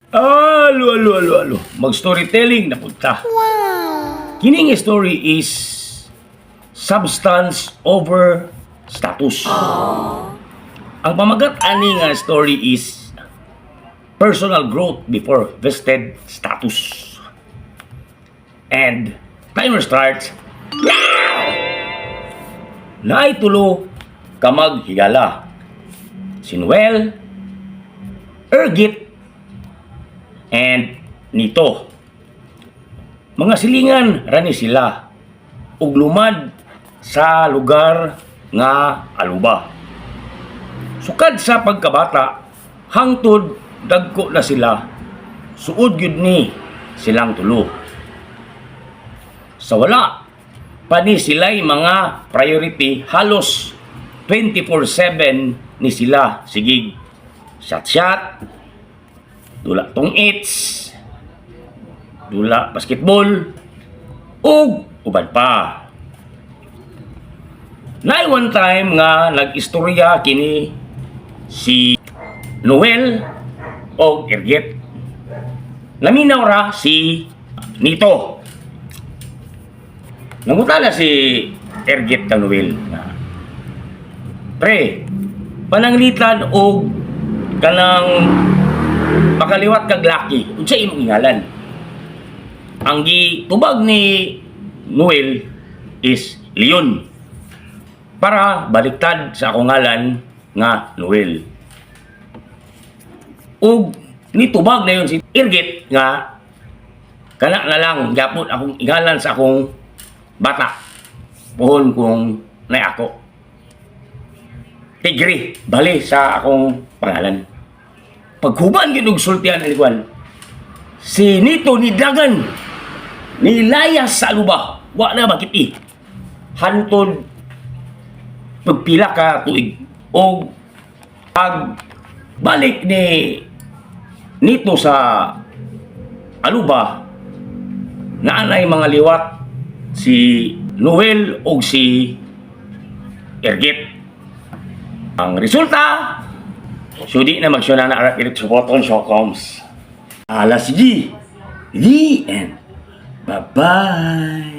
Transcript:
Alo. Mag-storytelling na punta. Kining story is substance over status. Ang pamagat ani nga story is personal growth before vested status. And timer starts now! Naitulo ka maghigala. Si Noel, Ergit, and Nito. Mga silingan rani sila ug lumad sa lugar nga Aluba. Sukad sa pagkabata, hangtod dagko na sila, suod gyud ni silang tulo. Sa wala pa ni sila'y mga priority, halos 24/7 ni sila sigig shot, dula tong eats, dula basketball, ug uban pa. Nay one time nga nag-istorya kini si Noel o Ergit. Naminaw ra si Nito. Nangutana si Ergit kang Noel na, pre, pananglitan o kanang makaliwat kag laki, unsa imong ngalan? Ang gitubag ni Noel is Leon. Para baliktad sa akong ngalan nga Noel. Ug nitubag na yun si Ergit nga kana na lang gyapon akong ngalan sa akong bata. Puhon kung nay ako. Tigri, bali sa akong pangalan. Paghuban gyud og sultihan ani kwan. Si Nito ni Dagan nilayas sa Aluba. Wa na makiti. Hantod pagpila ka tuig. O pag balik ni Nito sa Aluba, naanay mga liwat si Noel o si Ergit. Ang resulta, sudi na magsuna na arat ilit sa button show comes. Alas G. The end. Bye-bye.